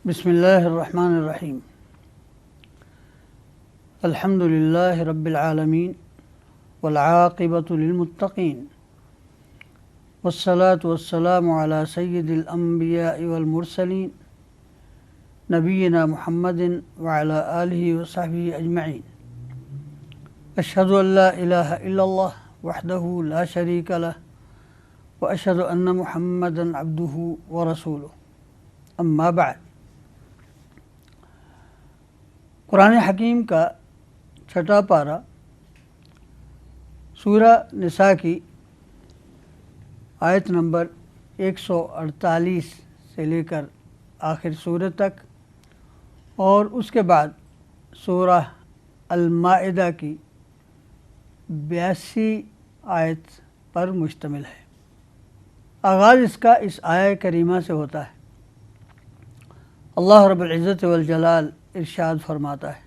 بسم اللہ الرحمن الرحیم الحمد للہ رب العالمین والعاقبۃ للمتقین والصلاة والسلام علی سید الانبیاء والمرسلین نبینا محمد وعلی آلہ وصحبہ اجمعین اشہد ان لا الہ الا اللہ وحدہ لا شریک لہ واشہد ان محمدا عبدہ ورسولہ اما بعد۔ قرآن حکیم کا چھٹا پارہ سورہ نساء کی آیت نمبر 148 سے لے کر آخر سورہ تک اور اس کے بعد سورہ المائدہ کی 82 آیت پر مشتمل ہے۔ آغاز اس کا اس آیہ کریمہ سے ہوتا ہے۔ اللہ رب العزت والجلال ارشاد فرماتا ہے،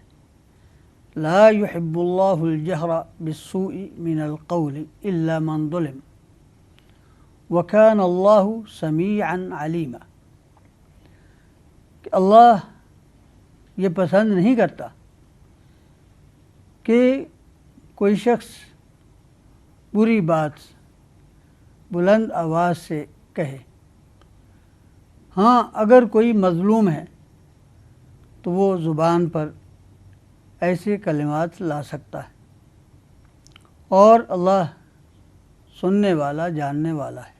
لا يحب اللہ الجہر بالسوء من القول الا من ظلم وکان اللہ سمیعا علیما، کہ اللہ یہ پسند نہیں کرتا کہ کوئی شخص بری بات بلند آواز سے کہے، ہاں اگر کوئی مظلوم ہے تو وہ زبان پر ایسے کلمات لا سکتا ہے، اور اللہ سننے والا جاننے والا ہے۔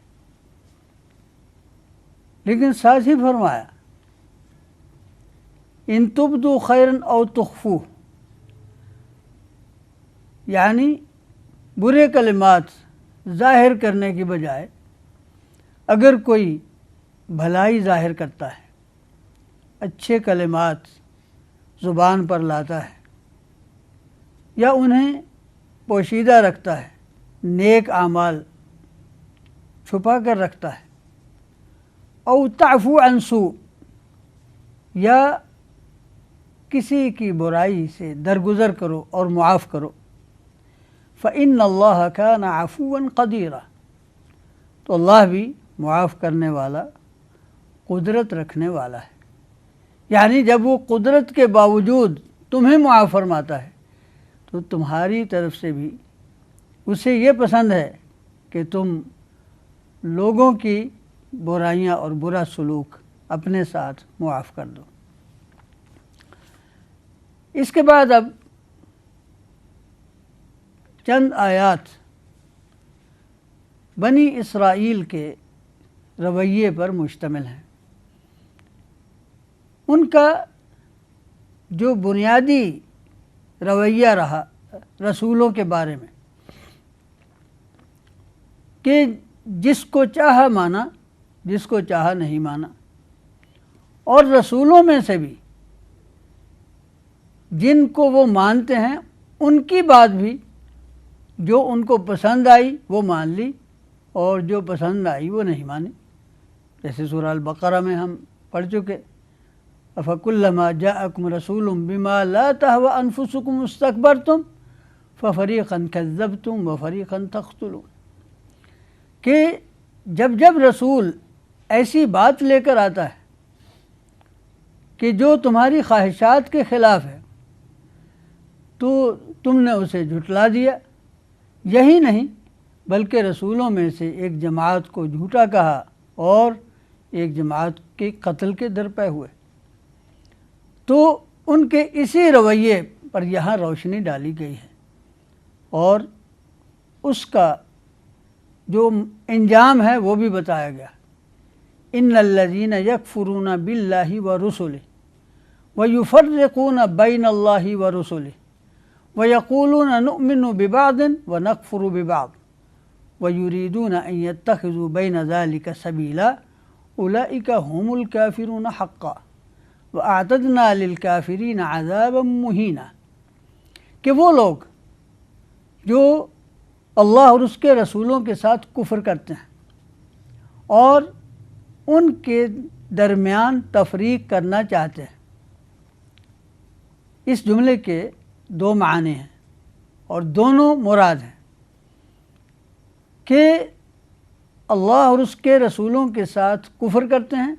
لیکن ساتھ ہی فرمایا، ان تبدوا خیرا او تخفوہ، یعنی برے کلمات ظاہر کرنے کی بجائے اگر کوئی بھلائی ظاہر کرتا ہے، اچھے کلمات زبان پر لاتا ہے یا انہیں پوشیدہ رکھتا ہے، نیک اعمال چھپا کر رکھتا ہے، او تعفو عن سوء، یا کسی کی برائی سے درگزر کرو اور معاف کرو، فإن اللہ کان عفوا قدیرا، تو اللہ بھی معاف کرنے والا قدرت رکھنے والا ہے۔ یعنی جب وہ قدرت کے باوجود تمہیں معاف فرماتا ہے تو تمہاری طرف سے بھی اسے یہ پسند ہے کہ تم لوگوں کی برائیاں اور برا سلوک اپنے ساتھ معاف کر دو۔ اس کے بعد اب چند آیات بنی اسرائیل کے رویے پر مشتمل ہیں۔ ان کا جو بنیادی رویہ رہا رسولوں کے بارے میں کہ جس کو چاہا مانا، جس کو چاہا نہیں مانا، اور رسولوں میں سے بھی جن کو وہ مانتے ہیں ان کی بات بھی جو ان کو پسند آئی وہ مان لی اور جو پسند آئی وہ نہیں مانی۔ جیسے سورہ البقرہ میں ہم پڑھ چکے، افکلما جاءکم رسول بما لا تہوی انفسکم استکبرتم ففریقا کذبتم وفریقا تقتلون، کہ جب رسول ایسی بات لے کر آتا ہے کہ جو تمہاری خواہشات کے خلاف ہے تو تم نے اسے جھٹلا دیا، یہی نہیں بلکہ رسولوں میں سے ایک جماعت کو جھوٹا کہا اور ایک جماعت کے قتل کے درپے ہوئے۔ تو ان کے اسی رویے پر یہاں روشنی ڈالی گئی ہے اور اس کا جو انجام ہے وہ بھی بتایا گیا۔ ان الذین یکفرون باللہ ورسلہ ویفرقون بین اللہ ورسلہ ویقولون نؤمن ببعض ونکفر ببعض ویریدون ان یتخذوا بین ذلک سبیلا اولئک هم الکافرون حقا وَأَعْتَدْنَا لِلْكَافِرِينَ عَذَابًا مُهِينًا، کہ وہ لوگ جو اللہ اور اس کے رسولوں کے ساتھ کفر کرتے ہیں اور ان کے درمیان تفریق کرنا چاہتے ہیں۔ اس جملے کے دو معنی ہیں اور دونوں مراد ہیں کہ اللہ اور اس کے رسولوں کے ساتھ کفر کرتے ہیں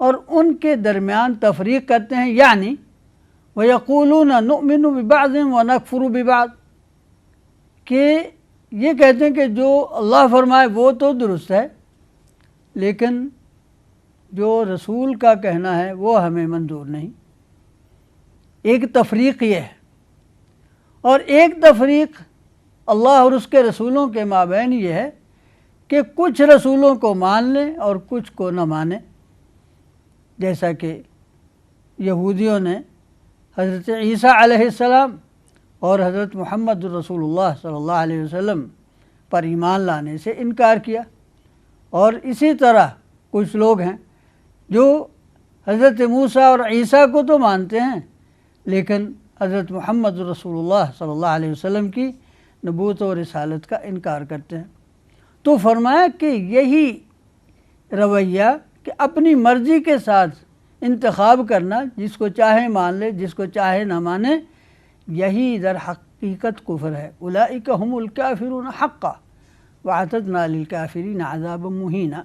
اور ان کے درمیان تفریق کرتے ہیں، یعنی وَيَقُولُونَ نُؤْمِنُ بِبَعْضٍ وَنَكْفُرُ بِبَعْضٍ، کہ یہ کہتے ہیں کہ جو اللہ فرمائے وہ تو درست ہے، لیکن جو رسول کا کہنا ہے وہ ہمیں منظور نہیں۔ ایک تفریق یہ ہے، اور ایک تفریق اللہ اور اس کے رسولوں کے مابین یہ ہے کہ کچھ رسولوں کو مان لیں اور کچھ کو نہ مانیں، جیسا کہ یہودیوں نے حضرت عیسیٰ علیہ السلام اور حضرت محمد رسول اللہ صلی اللہ علیہ وسلم پر ایمان لانے سے انکار کیا، اور اسی طرح کچھ لوگ ہیں جو حضرت موسیٰ اور عیسیٰ کو تو مانتے ہیں لیکن حضرت محمد رسول اللہ صلی اللہ علیہ وسلم کی نبوت و رسالت کا انکار کرتے ہیں۔ تو فرمایا کہ یہی رویہ کہ اپنی مرضی کے ساتھ انتخاب کرنا، جس کو چاہے مان لے جس کو چاہے نہ مانے، یہی در حقیقت کفر ہے۔ اولئک هم الکافرون حقا واعتدنا للکافرین عذابا مہینا،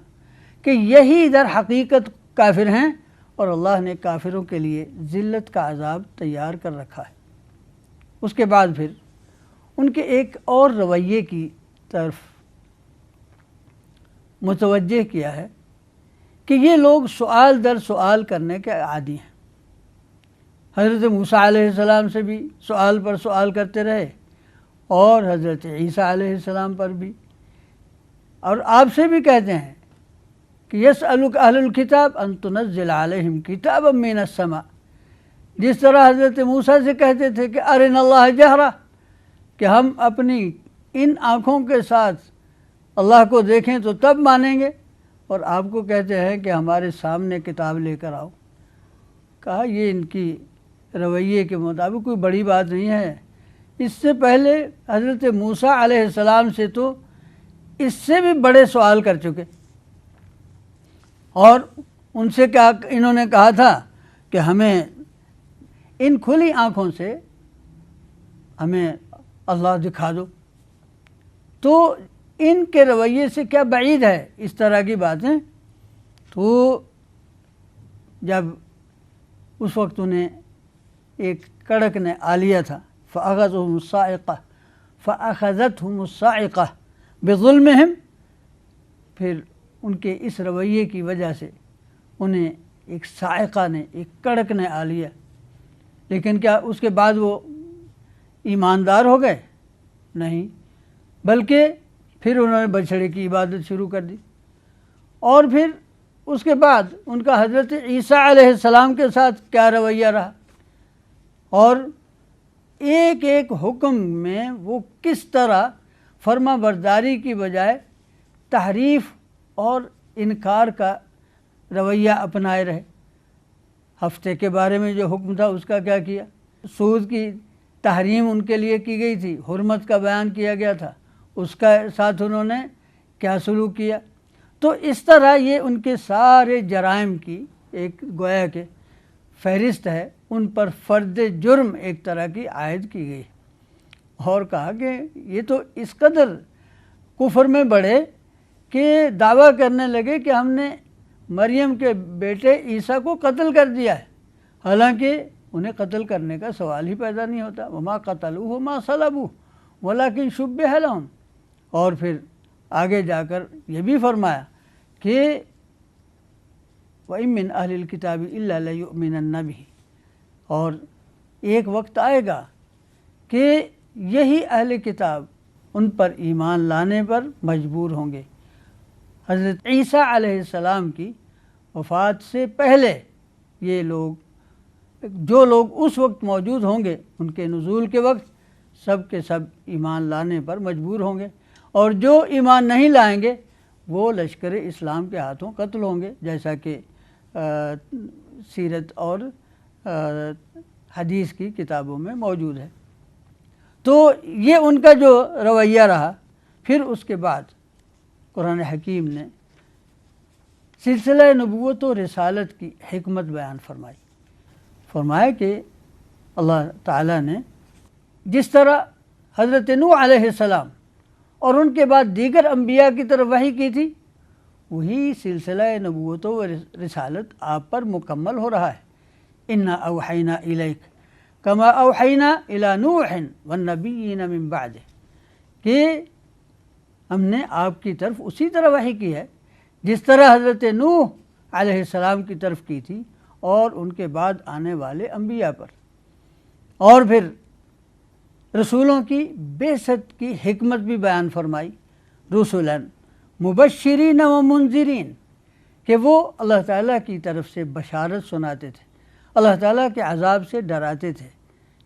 کہ یہی در حقیقت کافر ہیں اور اللہ نے کافروں کے لیے ذلت کا عذاب تیار کر رکھا ہے۔ اس کے بعد پھر ان کے ایک اور رویے کی طرف متوجہ کیا ہے کہ یہ لوگ سوال در سوال کرنے کے عادی ہیں۔ حضرت موسیٰ علیہ السلام سے بھی سوال پر سوال کرتے رہے، اور حضرت عیسیٰ علیہ السلام پر بھی، اور آپ سے بھی کہتے ہیں کہ یسألک اہل الکتاب ان تنزل علیہم کتابا من السماء، جس طرح حضرت موسیٰ سے کہتے تھے کہ ارنا اللہ جہرا، کہ ہم اپنی ان آنکھوں کے ساتھ اللہ کو دیکھیں تو تب مانیں گے، اور آپ کو کہتے ہیں کہ ہمارے سامنے کتاب لے کر آؤ۔ کہا یہ ان کی رویے کے مطابق کوئی بڑی بات نہیں ہے۔ اس سے پہلے حضرت موسیٰ علیہ السلام سے تو اس سے بھی بڑے سوال کر چکے، اور ان سے کیا انہوں نے کہا تھا کہ ہمیں ان کھلی آنکھوں سے ہمیں اللہ دکھا دو۔ تو ان کے رویے سے کیا بعید ہے اس طرح کی باتیں۔ تو جب اس وقت انہیں ایک کڑک نے آ لیا تھا، فَأَخَذَتْهُمُ الصَّاعِقَةُ بِظُلْمِهِمْ، پھر ان کے اس رویے کی وجہ سے انہیں ایک صاعقہ نے، ایک کڑک نے آ لیا۔ لیکن کیا اس کے بعد وہ ایماندار ہو گئے؟ نہیں، بلکہ پھر انہوں نے بچھڑے کی عبادت شروع کر دی، اور پھر اس کے بعد ان کا حضرت عیسیٰ علیہ السلام کے ساتھ کیا رویہ رہا، اور ایک ایک حکم میں وہ کس طرح فرما برداری کی بجائے تحریف اور انکار کا رویہ اپنائے رہے۔ ہفتے کے بارے میں جو حکم تھا اس کا کیا کیا، سود کی تحریم ان کے لیے کی گئی تھی، حرمت کا بیان کیا گیا تھا، اس کا ساتھ انہوں نے کیا سلوک کیا۔ تو اس طرح یہ ان کے سارے جرائم کی ایک گویا کہ فہرست ہے، ان پر فرد جرم ایک طرح کی عائد کی گئی، اور کہا کہ یہ تو اس قدر کفر میں بڑھے کہ دعویٰ کرنے لگے کہ ہم نے مریم کے بیٹے عیسیٰ کو قتل کر دیا ہے، حالانکہ انہیں قتل کرنے کا سوال ہی پیدا نہیں ہوتا۔ وما قتلوہ وما صلبوہ ولکن شبہ لہم، اور پھر آگے جا کر یہ بھی فرمایا کہ وَإِن مِّنْ أَهْلِ الْكِتَابِ إِلَّا لَيُؤْمِنَنَّ بِهِ، اور ایک وقت آئے گا کہ یہی اہل کتاب ان پر ایمان لانے پر مجبور ہوں گے۔ حضرت عیسیٰ علیہ السلام کی وفات سے پہلے یہ لوگ، جو لوگ اس وقت موجود ہوں گے، ان کے نزول کے وقت سب کے سب ایمان لانے پر مجبور ہوں گے، اور جو ایمان نہیں لائیں گے وہ لشکر اسلام کے ہاتھوں قتل ہوں گے، جیسا کہ سیرت اور حدیث کی کتابوں میں موجود ہے۔ تو یہ ان کا جو رویہ رہا۔ پھر اس کے بعد قرآن حکیم نے سلسلہ نبوت و رسالت کی حکمت بیان فرمائی۔ فرمایا کہ اللہ تعالیٰ نے جس طرح حضرت نوح علیہ السلام اور ان کے بعد دیگر انبیاء کی طرف وحی کی تھی، وہی سلسلہ نبوت و رسالت آپ پر مکمل ہو رہا ہے۔ انا اوحینا الیک کما اوحینا الی نوح والنبیین من بعدہ، کہ ہم نے آپ کی طرف اسی طرح وحی کی ہے جس طرح حضرت نوح علیہ السلام کی طرف کی تھی اور ان کے بعد آنے والے انبیاء پر۔ اور پھر رسولوں کی بعثت کی حکمت بھی بیان فرمائی، رسلاً مبشرین و منذرین، کہ وہ اللہ تعالیٰ کی طرف سے بشارت سناتے تھے، اللہ تعالیٰ کے عذاب سے ڈراتے تھے،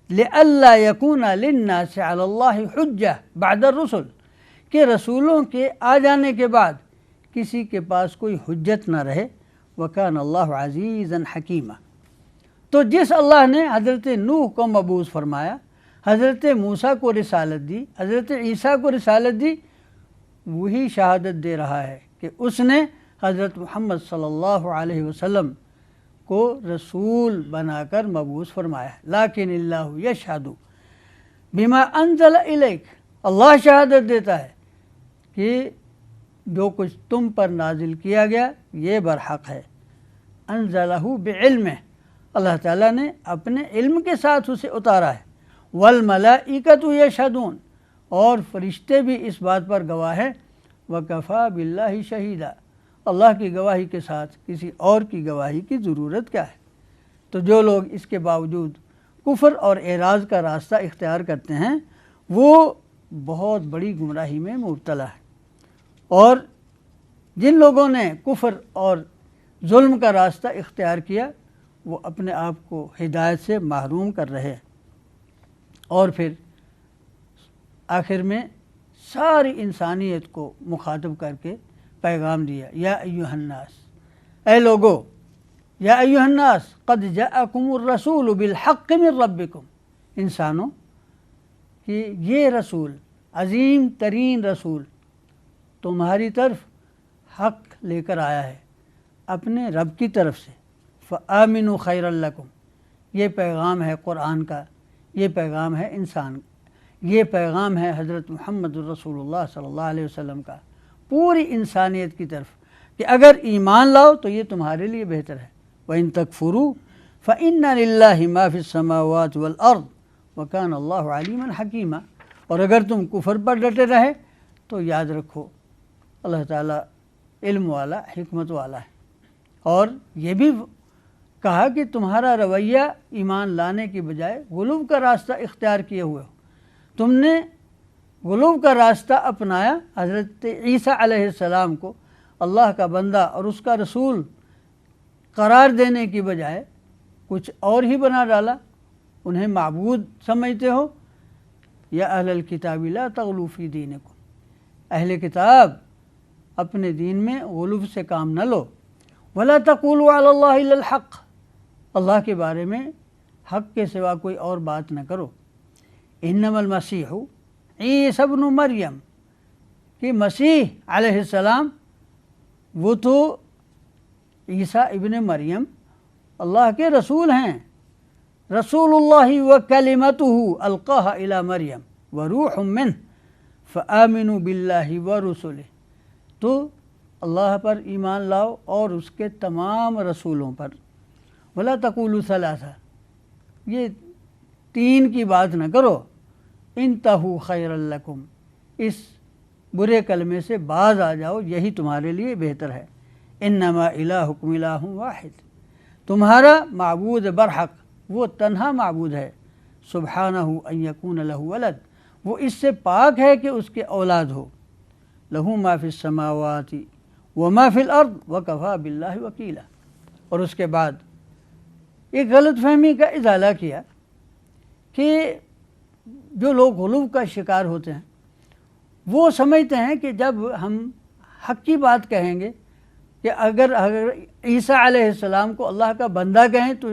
لئلا یکون للناس علی اللہ حجہ بعد الرسل، کہ رسولوں کے آ جانے کے بعد کسی کے پاس کوئی حجت نہ رہے، وکان اللہ عزیزا حکیما۔ تو جس اللہ نے حضرت نوح کو مبعوث فرمایا، حضرت موسیٰ کو رسالت دی، حضرت عیسیٰ کو رسالت دی، وہی شہادت دے رہا ہے کہ اس نے حضرت محمد صلی اللہ علیہ وسلم کو رسول بنا کر مبعوث فرمایا ہے۔ لیکن اللہ یشہد بما انزل الیک، اللہ شہادت دیتا ہے کہ جو کچھ تم پر نازل کیا گیا یہ برحق ہے۔ انزلہ بعلمہ، اللہ تعالیٰ نے اپنے علم کے ساتھ اسے اتارا ہے۔ والملائکۃ یشہدون، اور فرشتے بھی اس بات پر گواہ ہیں۔ وکفیٰ باللہ شہیدا، اللہ کی گواہی کے ساتھ کسی اور کی گواہی کی ضرورت کیا ہے؟ تو جو لوگ اس کے باوجود کفر اور اعراض کا راستہ اختیار کرتے ہیں وہ بہت بڑی گمراہی میں مبتلا ہے، اور جن لوگوں نے کفر اور ظلم کا راستہ اختیار کیا وہ اپنے آپ کو ہدایت سے محروم کر رہے ہیں۔ اور پھر آخر میں ساری انسانیت کو مخاطب کر کے پیغام دیا، یا ایھا الناس، اے لوگو، یا ایھا الناس قد جاءکم الرسول بالحق من ربکم، انسانوں کہ یہ رسول، عظیم ترین رسول تمہاری طرف حق لے کر آیا ہے اپنے رب کی طرف سے۔ فآمنوا خیرا لکم، یہ پیغام ہے قرآن کا، یہ پیغام ہے انسان، یہ پیغام ہے حضرت محمد الرسول اللہ صلی اللہ علیہ وسلم کا پوری انسانیت کی طرف، کہ اگر ایمان لاؤ تو یہ تمہارے لیے بہتر ہے۔ وَإِن تَكْفُرُوا فَإِنَّ لِلَّهِ مَا فِي السَّمَاوَاتِ وَالْأَرْضِ وَكَانَ اللَّهُ عَلِيمًا حَكِيمًا، اور اگر تم کفر پر ڈٹے رہے تو یاد رکھو اللہ تعالیٰ علم والا، حکمت والا ہے۔ اور یہ بھی کہا کہ تمہارا رویہ ایمان لانے کی بجائے غلو کا راستہ اختیار کیے ہوئے ہو، تم نے غلو کا راستہ اپنایا، حضرت عیسیٰ علیہ السلام کو اللہ کا بندہ اور اس کا رسول قرار دینے کی بجائے کچھ اور ہی بنا ڈالا، انہیں معبود سمجھتے ہو۔ یا اہل الکتاب لا تغلوا فی دینکم، اہل کتاب اپنے دین میں غلو سے کام نہ لو۔ ولا تقولوا علی اللہ الا الحق، اللہ کے بارے میں حق کے سوا کوئی اور بات نہ کرو۔ انما المسیح عیسی ابن مریم، کہ مسیح علیہ السلام وہ تو عیسیٰ ابن مریم اللہ کے رسول ہیں، رسول اللہ وکلمتہ القاها الی مریم وروح منہ فآمنوا باللہ ورسلہ، تو اللہ پر ایمان لاؤ اور اس کے تمام رسولوں پر۔ ولا تقولوا ثلاثہ، یہ تین کی بات نہ کرو۔ انتہوا خیرا لکم، اس برے کلمے سے باز آ جاؤ، یہی تمہارے لیے بہتر ہے۔ انما الہکم الہ واحد، تمہارا معبود برحق وہ تنہا معبود ہے۔ سبحانہ ان یکون لہ ولد، وہ اس سے پاک ہے کہ اس کے اولاد ہو۔ لہ ما فی السماوات وما فی الارض وکفیٰ باللہ وکیلا۔ اور اس کے بعد ایک غلط فہمی کا ازالہ کیا کہ جو لوگ غلو کا شکار ہوتے ہیں وہ سمجھتے ہیں کہ جب ہم حق کی بات کہیں گے کہ اگر عیسیٰ علیہ السلام کو اللہ کا بندہ کہیں تو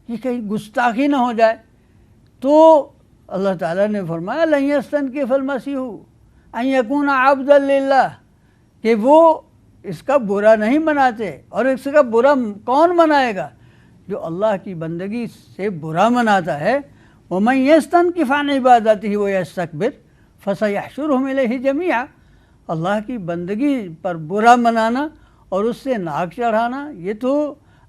یہ کہیں گستاخی نہ ہو جائے، تو اللہ تعالیٰ نے فرمایا لن یستنکف المسیح ان یکون عبدا للہ، کہ وہ اس کا برا نہیں مناتے۔ اور اس کا برا کون منائے گا؟ جو اللہ کی بندگی سے برا مناتا ہے۔ ومن یستنکف عن عبادتہ ویستکبر فسیحشرہم الیہ جمیعا، اللہ کی بندگی پر برا منانا اور اس سے ناک چڑھانا یہ تو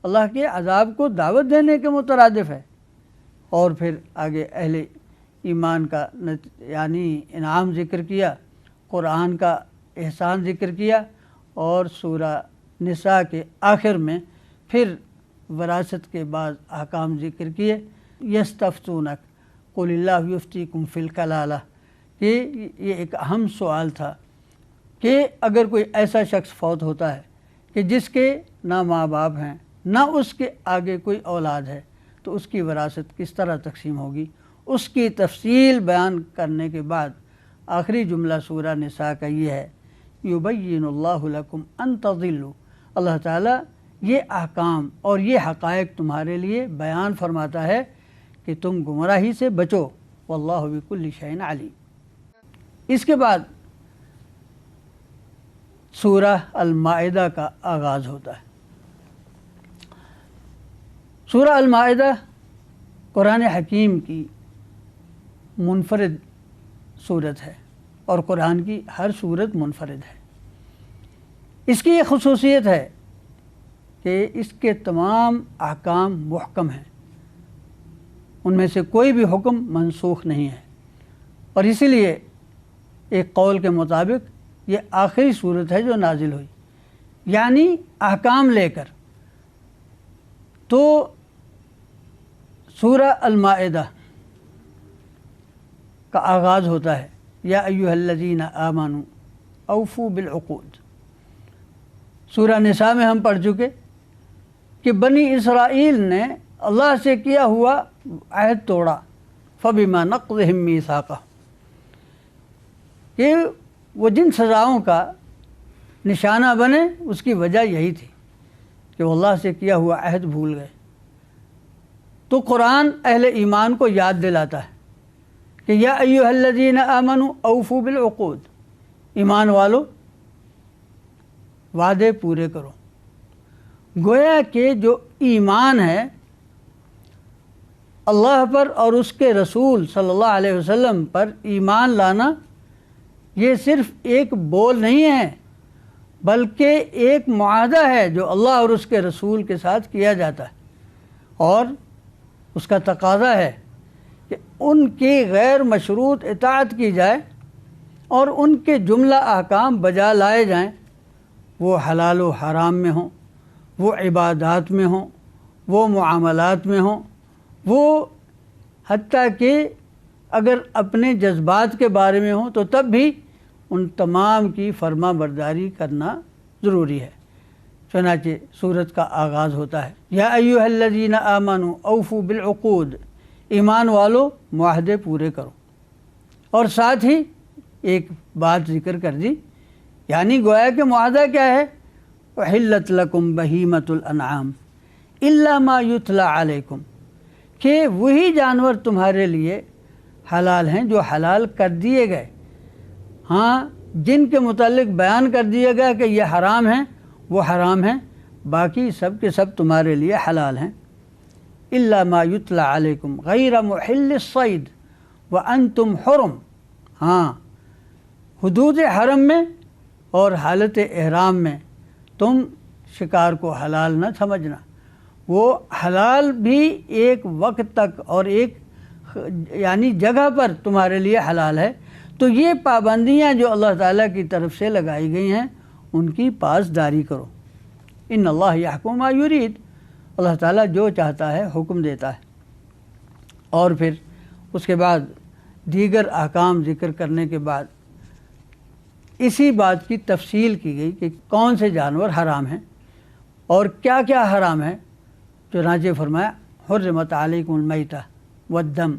اللہ کے عذاب کو دعوت دینے کے مترادف ہے۔ اور پھر آگے اہل ایمان کا یعنی انعام ذکر کیا، قرآن کا احسان ذکر کیا، اور سورہ نساء کے آخر میں پھر وراثت کے بعض احکام ذکر کیے۔ یستفتونک قل اللہ یفتیکم فی الکلالہ، کہ یہ ایک اہم سوال تھا کہ اگر کوئی ایسا شخص فوت ہوتا ہے کہ جس کے نہ ماں باپ ہیں نہ اس کے آگے کوئی اولاد ہے، تو اس کی وراثت کس طرح تقسیم ہوگی؟ اس کی تفصیل بیان کرنے کے بعد آخری جملہ سورہ نساء کا یہ ہے، یبین اللہ لکم ان تضلوا، اللہ تعالیٰ یہ احکام اور یہ حقائق تمہارے لیے بیان فرماتا ہے کہ تم گمراہی سے بچو، واللہ بکل شیء علیم۔ اس کے بعد سورہ المائدہ کا آغاز ہوتا ہے۔ سورہ المائدہ قرآن حکیم کی منفرد سورت ہے، اور قرآن کی ہر سورت منفرد ہے۔ اس کی یہ خصوصیت ہے کہ اس کے تمام احکام محکم ہیں، ان میں سے کوئی بھی حکم منسوخ نہیں ہے، اور اسی لیے ایک قول کے مطابق یہ آخری سورت ہے جو نازل ہوئی، یعنی احکام لے کر۔ تو سورہ المائدہ کا آغاز ہوتا ہے، یا ایھا الذین آمنوا اوفوا بالعقود۔ سورہ نساء میں ہم پڑھ چکے کہ بنی اسرائیل نے اللہ سے کیا ہوا عہد توڑا، فبما نقضہم میثاقہم، کہ وہ جن سزاؤں کا نشانہ بنے اس کی وجہ یہی تھی کہ وہ اللہ سے کیا ہوا عہد بھول گئے۔ تو قرآن اہل ایمان کو یاد دلاتا ہے کہ یا ایھا الذین آمنوا اوفوا بالعقود، ایمان والو وعدے پورے کرو۔ گویا کہ جو ایمان ہے اللہ پر اور اس کے رسول صلی اللہ علیہ وسلم پر ایمان لانا، یہ صرف ایک بول نہیں ہے، بلکہ ایک معاہدہ ہے جو اللہ اور اس کے رسول کے ساتھ کیا جاتا ہے، اور اس کا تقاضا ہے کہ ان کی غیر مشروط اطاعت کی جائے اور ان کے جملہ احکام بجا لائے جائیں، وہ حلال و حرام میں ہوں، وہ عبادات میں ہوں، وہ معاملات میں ہوں، وہ حتیٰ کہ اگر اپنے جذبات کے بارے میں ہوں تو تب بھی ان تمام کی فرما برداری کرنا ضروری ہے۔ چنانچہ سورت کا آغاز ہوتا ہے، یا ایھا الذین آمنوا اوفوا بالعقود، ایمان والو معاہدے پورے کرو، اور ساتھ ہی ایک بات ذکر کر دی، یعنی گویا کہ معاہدہ کیا ہے؟ احلت لکم بہیمۃ الانعام الا ما یتلی علیکم، کہ وہی جانور تمہارے لیے حلال ہیں جو حلال کر دیے گئے، ہاں جن کے متعلق بیان کر دیا گیا کہ یہ حرام ہیں وہ حرام ہیں، باقی سب کے سب تمہارے لیے حلال ہیں۔ الا ما یتلی علیکم غیر محل الصید وانتم حرم، ہاں حدود حرم میں اور حالت احرام میں تم شکار کو حلال نہ سمجھنا، وہ حلال بھی ایک وقت تک اور ایک یعنی جگہ پر تمہارے لیے حلال ہے۔ تو یہ پابندیاں جو اللہ تعالیٰ کی طرف سے لگائی گئی ہیں ان کی پاسداری کرو۔ ان اللہ یحکم ما یرید، اللہ تعالیٰ جو چاہتا ہے حکم دیتا ہے۔ اور پھر اس کے بعد دیگر احکام ذکر کرنے کے بعد اسی بات کی تفصیل کی گئی کہ کون سے جانور حرام ہیں اور کیا کیا حرام ہے۔ چنانچہ فرمایا حرمت علیکم المیتہ والدم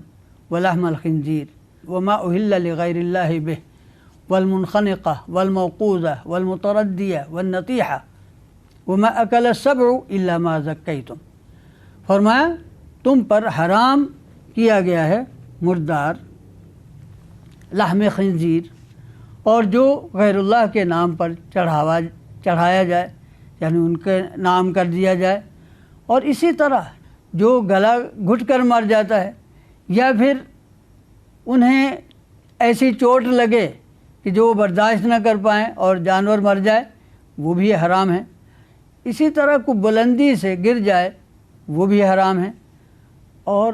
ولحم الخنزیر وما اہل لغیر اللہ بہ والمنخنقہ والموقوذہ والمتردیہ والنطیحہ وما اکل السبع الا ما ذکیتم، فرمایا تم پر حرام کیا گیا ہے مردار، لحم خنزیر، اور جو غیر اللہ کے نام پر چڑھایا جائے یعنی ان کے نام کر دیا جائے، اور اسی طرح جو گلا گھٹ کر مر جاتا ہے یا پھر انہیں ایسی چوٹ لگے کہ جو وہ برداشت نہ کر پائیں اور جانور مر جائے، وہ بھی حرام ہے۔ اسی طرح کو بلندی سے گر جائے وہ بھی حرام ہے، اور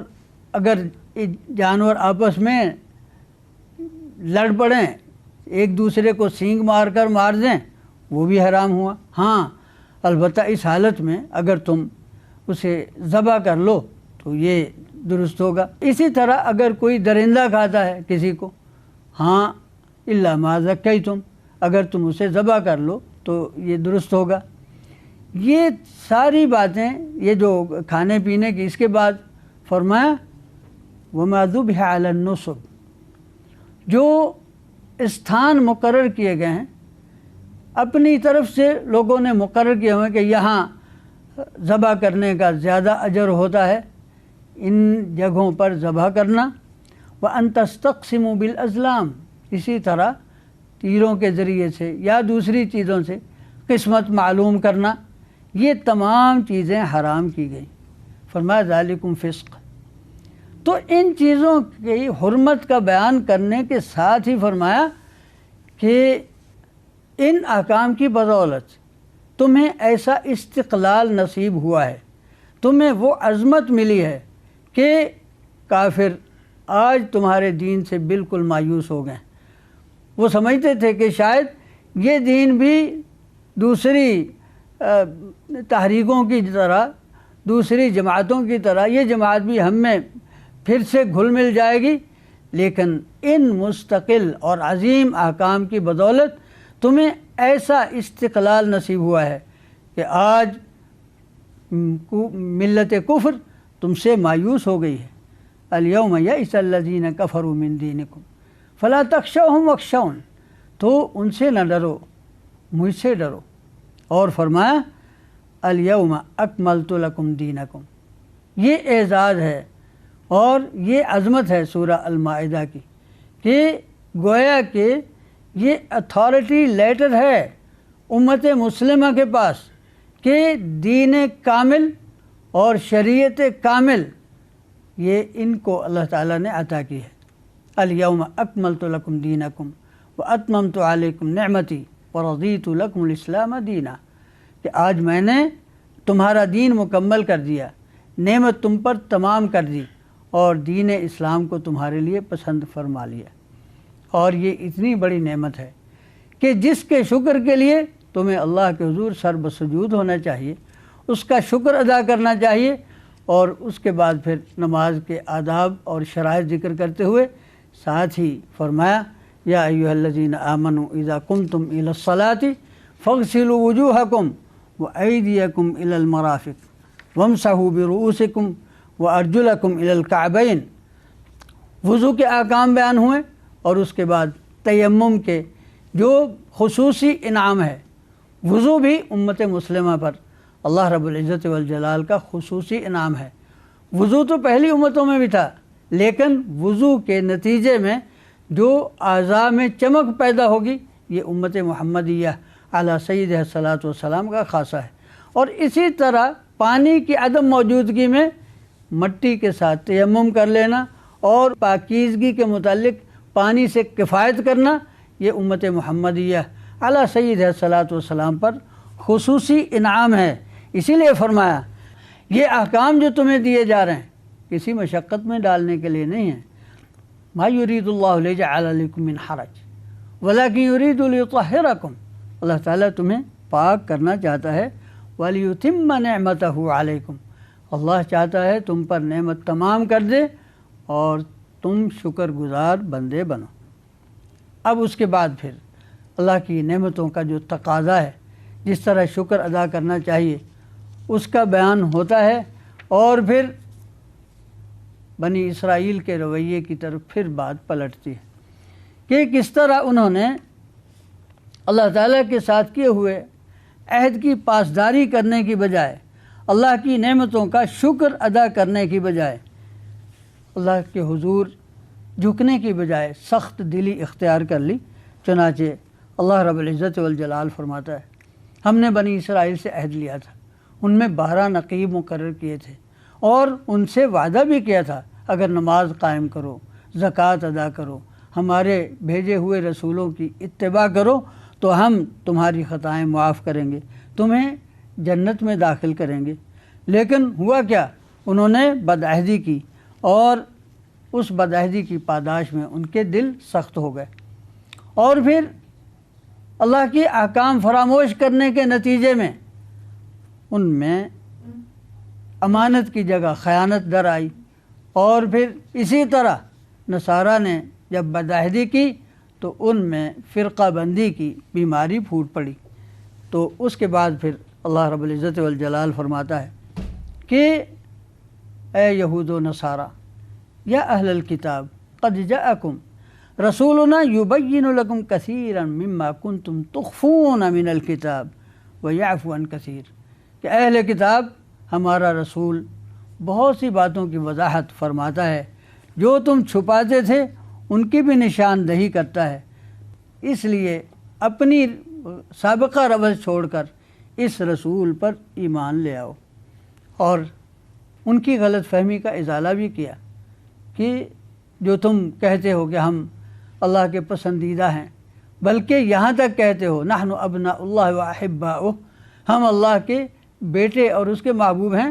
اگر جانور آپس میں لڑ پڑیں، ایک دوسرے کو سینگ مار کر مار دیں، وہ بھی حرام ہوا۔ ہاں البتہ اس حالت میں اگر تم اسے ذبح کر لو تو یہ درست ہوگا۔ اسی طرح اگر کوئی درندہ کھاتا ہے کسی کو، ہاں الا ما ذکیتم، اگر تم اسے ذبح کر لو تو یہ درست ہوگا۔ یہ ساری باتیں، یہ جو کھانے پینے کی، اس کے بعد فرمایا وما ذبح علی النصب، جو استھان مقرر کیے گئے ہیں، اپنی طرف سے لوگوں نے مقرر کیے ہوئے کہ یہاں ذبح کرنے کا زیادہ اجر ہوتا ہے، ان جگہوں پر ذبح کرنا۔ وَأَن تَسْتَقْسِمُوا بِالْأَزْلَامِ، اسی طرح تیروں کے ذریعے سے یا دوسری چیزوں سے قسمت معلوم کرنا، یہ تمام چیزیں حرام کی گئی۔ فرمایا ذالکم فسق۔ تو ان چیزوں کی حرمت کا بیان کرنے کے ساتھ ہی فرمایا کہ ان احکام کی بدولت تمہیں ایسا استقلال نصیب ہوا ہے، تمہیں وہ عظمت ملی ہے کہ کافر آج تمہارے دین سے بالکل مایوس ہو گئے۔ وہ سمجھتے تھے کہ شاید یہ دین بھی دوسری تحریکوں کی طرح، دوسری جماعتوں کی طرح، یہ جماعت بھی ہم میں پھر سے گھل مل جائے گی، لیکن ان مستقل اور عظیم احکام کی بدولت تمہیں ایسا استقلال نصیب ہوا ہے کہ آج ملت کفر تم سے مایوس ہو گئی ہے۔ الیوم یئس الذین کفروا من دینکم فلا تخشوہم واخشون، تو ان سے نہ ڈرو، مجھ سے ڈرو۔ اور فرمایا الیوم اکملت لکم دینکم، یہ اعزاز ہے اور یہ عظمت ہے سورہ المائدہ کی کہ گویا کہ یہ اتھارٹی لیٹر ہے امت مسلمہ کے پاس کہ دین کامل اور شریعت کامل یہ ان کو اللہ تعالیٰ نے عطا کی ہے۔ الیوم اکملت لکم دینکم واتممت علیکم نعمتی ورضیت لکم الاسلام دینا، کہ آج میں نے تمہارا دین مکمل کر دیا، نعمت تم پر تمام کر دی اور دین اسلام کو تمہارے لیے پسند فرما لیا۔ اور یہ اتنی بڑی نعمت ہے کہ جس کے شکر کے لیے تمہیں اللہ کے حضور سر بسجود ہونا چاہیے، اس کا شکر ادا کرنا چاہیے، اور اس کے بعد پھر نماز کے آداب اور شرائط ذکر کرتے ہوئے ساتھ ہی فرمایا یا ایھا الذین آمنوا اذا قمتم الی الصلاۃ فاغسلوا وجوہکم وایدیکم الی المرافق وامسحوا برؤوسکم وارجلکم الی الکعبین۔ وضو کے احکام بیان ہوئے اور اس کے بعد تیمم کے جو خصوصی انعام ہے، وضو بھی امت مسلمہ پر اللہ رب العزت والجلال کا خصوصی انعام ہے۔ وضو تو پہلی امتوں میں بھی تھا، لیکن وضو کے نتیجے میں جو اعضاء میں چمک پیدا ہوگی یہ امت محمدیہ علی سیدہ الصلاۃ والسلام کا خاصہ ہے۔ اور اسی طرح پانی کی عدم موجودگی میں مٹی کے ساتھ تیمم کر لینا اور پاکیزگی کے متعلق پانی سے کفایت کرنا، یہ امت محمدیہ علی سیدہ الصلاۃ والسلام پر خصوصی انعام ہے۔ اسی لیے فرمایا یہ احکام جو تمہیں دیے جا رہے ہیں کسی مشقت میں ڈالنے کے لیے نہیں ہیں۔ ما یرید اللہ لیجعل علیکم من حرج ولکن یرید لیطہرکم، اللہ تعالیٰ تمہیں پاک کرنا چاہتا ہے۔ ولیتم نعمتہ علیکم، اللہ چاہتا ہے تم پر نعمت تمام کر دے اور تم شکر گزار بندے بنو۔ اب اس کے بعد پھر اللہ کی نعمتوں کا جو تقاضا ہے، جس طرح شکر ادا کرنا چاہیے، اس کا بیان ہوتا ہے، اور پھر بنی اسرائیل کے رویے کی طرف پھر بات پلٹتی ہے کہ کس طرح انہوں نے اللہ تعالیٰ کے ساتھ کیے ہوئے عہد کی پاسداری کرنے کی بجائے، اللہ کی نعمتوں کا شکر ادا کرنے کی بجائے، اللہ کے حضور جھکنے کی بجائے سخت دلی اختیار کر لی۔ چنانچہ اللہ رب العزت والجلال فرماتا ہے ہم نے بنی اسرائیل سے عہد لیا تھا، ان میں 12 نقیب مقرر کیے تھے اور ان سے وعدہ بھی کیا تھا اگر نماز قائم کرو، زکوٰۃ ادا کرو، ہمارے بھیجے ہوئے رسولوں کی اتباع کرو تو ہم تمہاری خطائیں معاف کریں گے، تمہیں جنت میں داخل کریں گے۔ لیکن ہوا کیا، انہوں نے بدعہدی کی اور اس بدعہدی کی پاداش میں ان کے دل سخت ہو گئے، اور پھر اللہ کی احکام فراموش کرنے کے نتیجے میں ان میں امانت کی جگہ خیانت در آئی، اور پھر اسی طرح نصارہ نے جب بدعہدی کی تو ان میں فرقہ بندی کی بیماری پھوٹ پڑی۔ تو اس کے بعد پھر اللہ رب العزت والجلال فرماتا ہے کہ اے یہود و نصارہ یا اہل الکتاب قد جاءکم رسولنا یبین لکم کثیرا مما کنتم تخفون من الکتاب ویعفو عن کثیر، کہ اہل کتاب ہمارا رسول بہت سی باتوں کی وضاحت فرماتا ہے جو تم چھپاتے تھے ان کی بھی نشاندہی کرتا ہے، اس لیے اپنی سابقہ روش چھوڑ کر اس رسول پر ایمان لے آؤ۔ اور ان کی غلط فہمی کا ازالہ بھی کیا کہ جو تم کہتے ہو کہ ہم اللہ کے پسندیدہ ہیں، بلکہ یہاں تک کہتے ہو نحن ابناء اللہ و احباؤہ، ہم اللہ کے بیٹے اور اس کے محبوب ہیں۔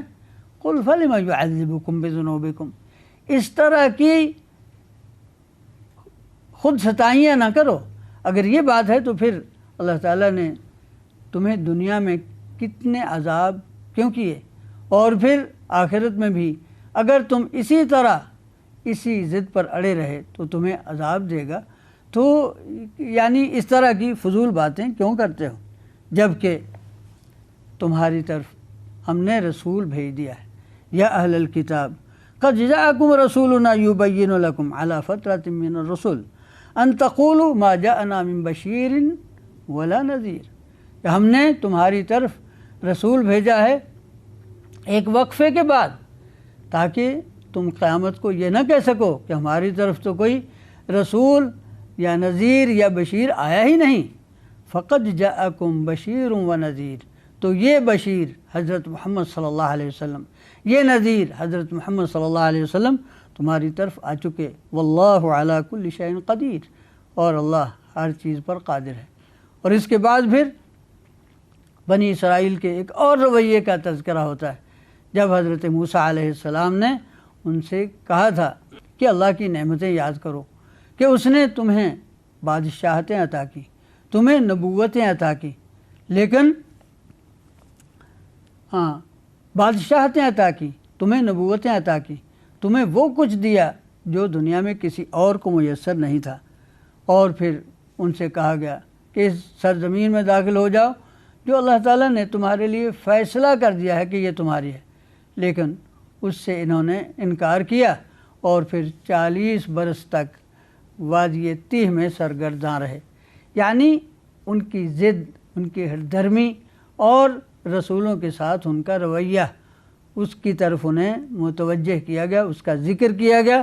قل فلم یعذبکم بذنوبکم، اس طرح کی خود ستائیاں نہ کرو، اگر یہ بات ہے تو پھر اللہ تعالیٰ نے تمہیں دنیا میں کتنے عذاب کیوں کیے، اور پھر آخرت میں بھی اگر تم اسی طرح اسی ضد پر اڑے رہے تو تمہیں عذاب دے گا۔ تو یعنی اس طرح کی فضول باتیں کیوں کرتے ہو، جبکہ تمہاری طرف ہم نے رسول بھیج دیا ہے۔ یا اہل الکتاب قد جاءکم رسولنا یبین لکم علی فترۃ من الرسل ان تقولوا ما جاءنا من بشیر ولا نذیر، کہ ہم نے تمہاری طرف رسول بھیجا ہے ایک وقفے کے بعد، تاکہ تم قیامت کو یہ نہ کہہ سکو کہ ہماری طرف تو کوئی رسول یا نذیر یا بشیر آیا ہی نہیں۔ فقد جاءکم بشیر و نذیر، تو یہ بشیر حضرت محمد صلی اللہ علیہ وسلم، یہ نذیر حضرت محمد صلی اللہ علیہ وسلم تمہاری طرف آ چکے۔ واللہ علی کل شیء قدیر، اور اللہ ہر چیز پر قادر ہے۔ اور اس کے بعد پھر بنی اسرائیل کے ایک اور رویے کا تذکرہ ہوتا ہے، جب حضرت موسیٰ علیہ السلام نے ان سے کہا تھا کہ اللہ کی نعمتیں یاد کرو، کہ اس نے تمہیں بادشاہتیں عطا کی، تمہیں نبوتیں عطا کی، لیکن بادشاہتیں عطا کی، تمہیں نبوتیں عطا کی، تمہیں وہ کچھ دیا جو دنیا میں کسی اور کو میسر نہیں تھا۔ اور پھر ان سے کہا گیا کہ اس سرزمین میں داخل ہو جاؤ جو اللہ تعالیٰ نے تمہارے لیے فیصلہ کر دیا ہے کہ یہ تمہاری ہے، لیکن اس سے انہوں نے انکار کیا، اور پھر 40 برس تک وادی تیہ میں سرگرداں رہے۔ یعنی ان کی ضد، ان کی ہردرمی اور رسولوں کے ساتھ ان کا رویہ، اس کی طرف انہیں متوجہ کیا گیا، اس کا ذکر کیا گیا،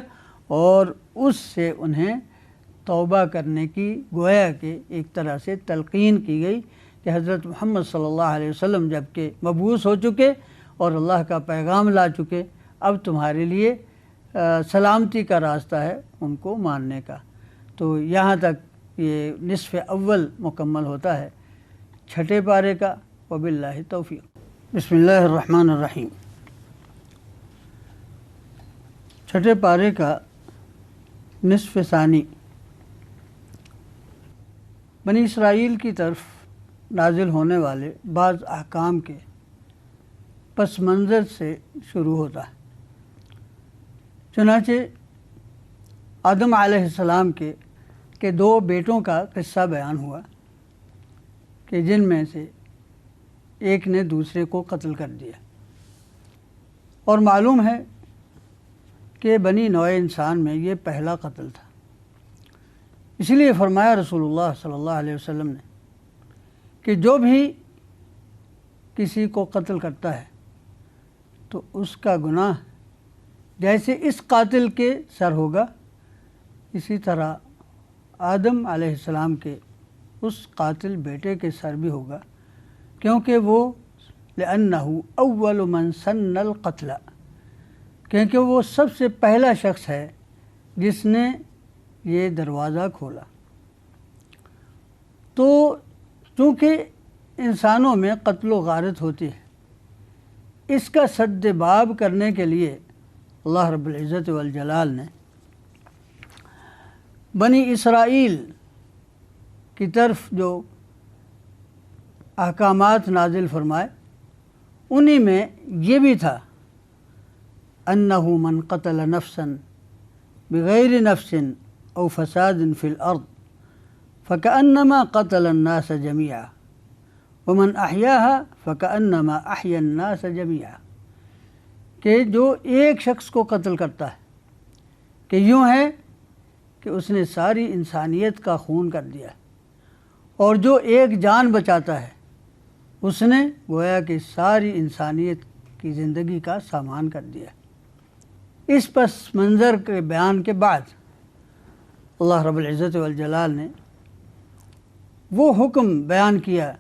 اور اس سے انہیں توبہ کرنے کی گویا کہ ایک طرح سے تلقین کی گئی کہ حضرت محمد صلی اللہ علیہ وسلم جب کہ مبعوث ہو چکے اور اللہ کا پیغام لا چکے، اب تمہارے لیے سلامتی کا راستہ ہے ان کو ماننے کا۔ تو یہاں تک یہ نصف اول مکمل ہوتا ہے 6 پارے کا۔ وباللہ توفیق۔ بسم اللہ الرحمن الرحیم۔ 6 پارے کا نصف ثانی بنی اسرائیل کی طرف نازل ہونے والے بعض احکام کے پس منظر سے شروع ہوتا ہے۔ چنانچہ آدم علیہ السلام کے 2 بیٹوں کا قصہ بیان ہوا کہ جن میں سے ایک نے دوسرے کو قتل کر دیا، اور معلوم ہے کہ بنی نوع انسان میں یہ پہلا قتل تھا۔ اسی لیے فرمایا رسول اللہ صلی اللہ علیہ وسلم نے کہ جو بھی کسی کو قتل کرتا ہے تو اس کا گناہ جیسے اس قاتل کے سر ہوگا، اسی طرح آدم علیہ السلام کے اس قاتل بیٹے کے سر بھی ہوگا، کیونکہ وہ لأنه اول من سن القتل، کیونکہ وہ سب سے پہلا شخص ہے جس نے یہ دروازہ کھولا۔ تو چونکہ انسانوں میں قتل و غارت ہوتی ہے، اس کا سد باب کرنے کے لیے اللہ رب العزت والجلال نے بنی اسرائیل کی طرف جو احکامات نازل فرمائے انہی میں یہ بھی تھا انہ من قتل نفسا بغیر نفس او فساد فی الارض فکأنما قتل الناس جميعا ومن احیاها فکأنما احیا الناس جميعا، کہ جو ایک شخص کو قتل کرتا ہے کہ یوں ہے کہ اس نے ساری انسانیت کا خون کر دیا، اور جو ایک جان بچاتا ہے اس نے گویا کہ ساری انسانیت کی زندگی کا سامان کر دیا۔ اس پس منظر کے بیان کے بعد اللہ رب العزت والجلال نے وہ حکم بیان کیا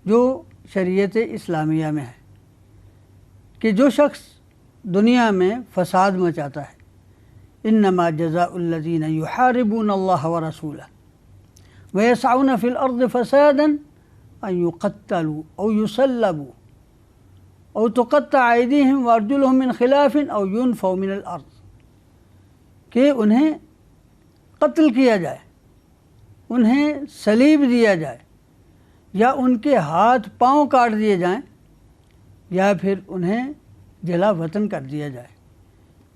جو شریعت اسلامیہ میں ہے کہ جو شخص دنیا میں فساد مچاتا ہے، انما جزاء الذین یحاربون اللہ ورسولہ ویسعون فی الارض فسادا ان یقتلوا او یصلبوا او تقطع ایدیہم وارجلہم من خلاف او ینفوا من الارض، کہ انہیں قتل کیا جائے، انہیں صلیب دیا جائے، یا ان کے ہاتھ پاؤں کاٹ دیے جائیں، یا پھر انہیں جلا وطن کر دیا جائے۔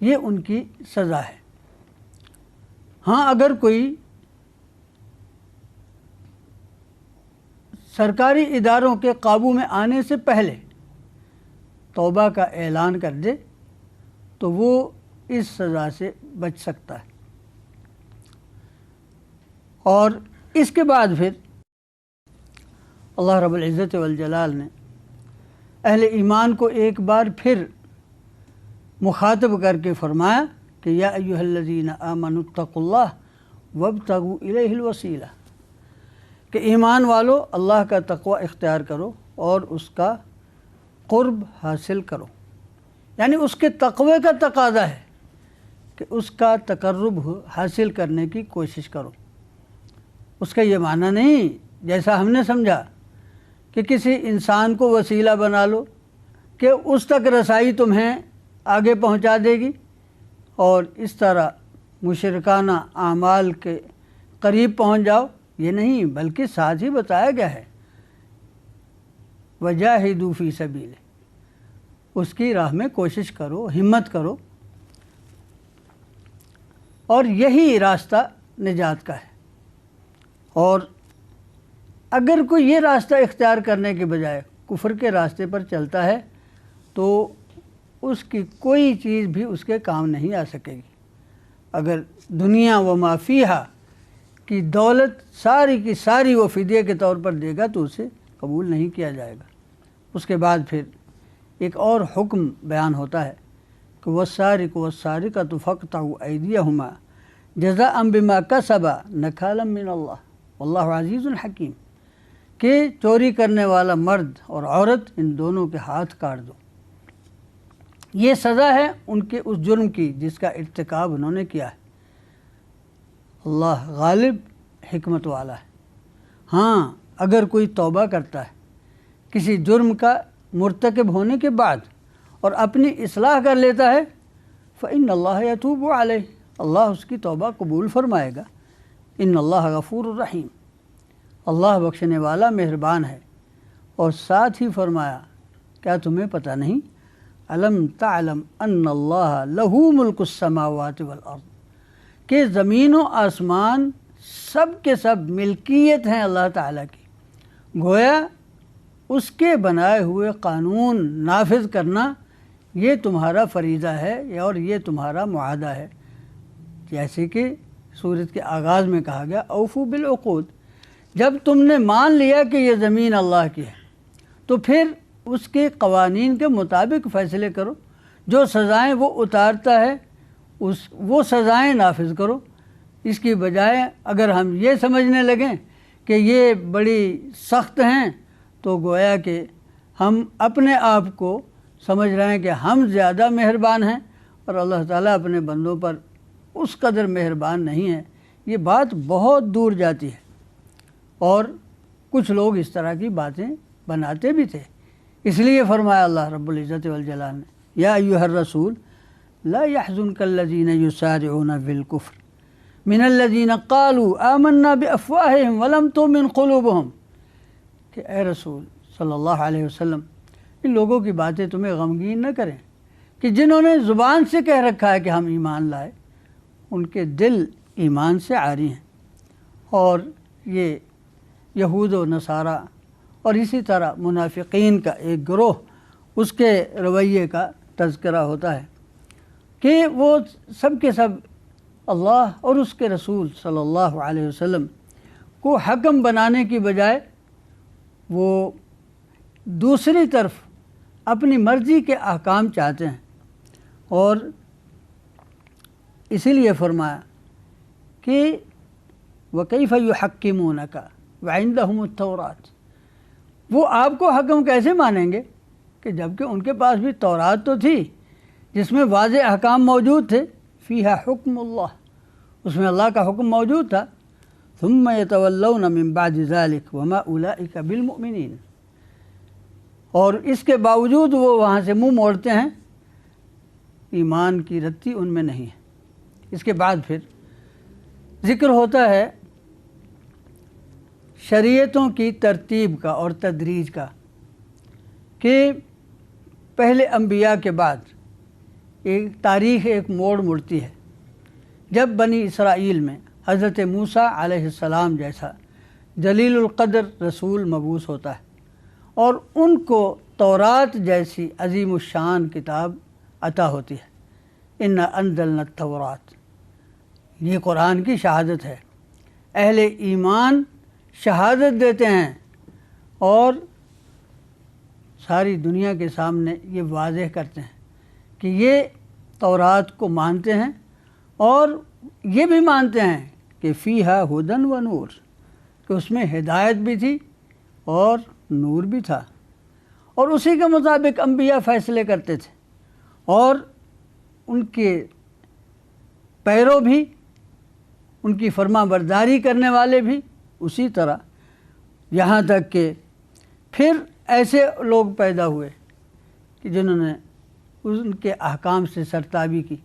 یہ ان کی سزا ہے۔ ہاں، اگر کوئی سرکاری اداروں کے قابو میں آنے سے پہلے توبہ کا اعلان کر دے تو وہ اس سزا سے بچ سکتا ہے۔ اور اس کے بعد پھر اللہ رب العزت والجلال نے اہل ایمان کو ایک بار پھر مخاطب کر کے فرمایا کہ یا ایھا الذین آمنوا اتقوا اللہ وابتغوا الیہ الوسیلہ، کہ ایمان والو اللہ کا تقوی اختیار کرو اور اس کا قرب حاصل کرو، یعنی اس کے تقوی کا تقاضا ہے کہ اس کا تقرب حاصل کرنے کی کوشش کرو۔ اس کا یہ معنی نہیں جیسا ہم نے سمجھا کہ کسی انسان کو وسیلہ بنا لو کہ اس تک رسائی تمہیں آگے پہنچا دے گی، اور اس طرح مشرکانہ اعمال کے قریب پہنچ جاؤ، یہ نہیں، بلکہ ساتھ ہی بتایا گیا ہے وجاہدوا فی سبیلہ، اس کی راہ میں کوشش کرو، ہمت کرو، اور یہی راستہ نجات کا ہے۔ اور اگر کوئی یہ راستہ اختیار کرنے کے بجائے کفر کے راستے پر چلتا ہے تو اس کی کوئی چیز بھی اس کے کام نہیں آ سکے گی۔ اگر دنیا و ما فیہا کی دولت ساری کی ساری وہ فدیے کے طور پر دے گا تو اسے قبول نہیں کیا جائے گا۔ اس کے بعد پھر ایک اور حکم بیان ہوتا ہے کہ والسارق والسارقۃ فاقطعوا ایدیہما جزاء بما کسبا نکالا من اللہ واللہ عزیز حکیم، کہ چوری کرنے والا مرد اور عورت ان دونوں کے ہاتھ کاٹ دو۔ یہ سزا ہے ان کے اس جرم کی جس کا ارتکاب انہوں نے کیا ہے۔ اللہ غالب حکمت والا ہے۔ ہاں، اگر کوئی توبہ کرتا ہے کسی جرم کا مرتکب ہونے کے بعد اور اپنی اصلاح کر لیتا ہے فإن اللہ یتوب علیہ، اللہ اس کی توبہ قبول فرمائے گا۔ ان اللہ غفور الرحیم، اللہ بخشنے والا مہربان ہے۔ اور ساتھ ہی فرمایا کیا تمہیں پتہ نہیں علم تعلم ان اللہ لہ ملک السماوات والارض، کہ زمین و آسمان سب کے سب ملکیت ہیں اللہ تعالیٰ کی، گویا اس کے بنائے ہوئے قانون نافذ کرنا یہ تمہارا فریضہ ہے اور یہ تمہارا معاہدہ ہے۔ جیسے کہ سورت کے آغاز میں کہا گیا اوفو بالعقود، جب تم نے مان لیا کہ یہ زمین اللہ کی ہے تو پھر اس کے قوانین کے مطابق فیصلے کرو، جو سزائیں وہ اتارتا ہے وہ سزائیں نافذ کرو۔ اس کی بجائے اگر ہم یہ سمجھنے لگیں کہ یہ بڑی سخت ہیں تو گویا کہ ہم اپنے آپ کو سمجھ رہے ہیں کہ ہم زیادہ مہربان ہیں، اور اللہ تعالیٰ اپنے بندوں پر اس قدر مہربان نہیں ہے۔ یہ بات بہت دور جاتی ہے، اور کچھ لوگ اس طرح کی باتیں بناتے بھی تھے، اس لیے فرمایا اللہ رب العزت والجلال نے یا ایھا الرسول لا يحزنك الذين يسارعون في الكفر من الذين قالوا آمنا بأفواههم ولم تؤمن قلوبهم، کہ اے رسول صلی اللہ علیہ وسلم ان لوگوں کی باتیں تمہیں غمگین نہ کریں کہ جنہوں نے زبان سے کہہ رکھا ہے کہ ہم ایمان لائے، ان کے دل ایمان سے عاری ہیں۔ اور یہ یہود و نصارہ اور اسی طرح منافقین کا ایک گروہ، اس کے رویے کا تذکرہ ہوتا ہے کہ وہ سب کے سب اللہ اور اس کے رسول صلی اللہ علیہ وسلم کو حکم بنانے کی بجائے وہ دوسری طرف اپنی مرضی کے احکام چاہتے ہیں، اور اسی لیے فرمایا کہ وَكَيْفَ يُحَكِّمُونَكَ وَعِنْدَهُمُ التَّوْرَاتُ، وہ آپ کو حکم کیسے مانیں گے کہ جبکہ ان کے پاس بھی تورات تو تھی جس میں واضح احکام موجود تھے، فیہا حکم اللہ، اس میں اللہ کا حکم موجود تھا، ثم يتولون من بعد ذلك وما اولئک بالمؤمنین، اور اس کے باوجود وہ وہاں سے منہ موڑتے ہیں، ایمان کی رتی ان میں نہیں ہے۔ اس کے بعد پھر ذکر ہوتا ہے شریعتوں کی ترتیب کا اور تدریج کا، کہ پہلے انبیاء کے بعد ایک تاریخ ایک موڑ مڑتی ہے جب بنی اسرائیل میں حضرت موسیٰ علیہ السلام جیسا جلیل القدر رسول مبعوث ہوتا ہے، اور ان کو تورات جیسی عظیم الشان کتاب عطا ہوتی ہے۔ انا انزلنا التورات، یہ قرآن کی شہادت ہے، اہل ایمان شہادت دیتے ہیں اور ساری دنیا کے سامنے یہ واضح کرتے ہیں کہ یہ تورات کو مانتے ہیں، اور یہ بھی مانتے ہیں کہ فیہا ھدی و نور، کہ اس میں ہدایت بھی تھی اور نور بھی تھا، اور اسی کے مطابق انبیاء فیصلے کرتے تھے، اور ان کے پیرو بھی، ان کی فرما برداری کرنے والے بھی اسی طرح، یہاں تک کہ پھر ایسے لوگ پیدا ہوئے کہ جنہوں نے ان کے احکام سے سرتابی کی،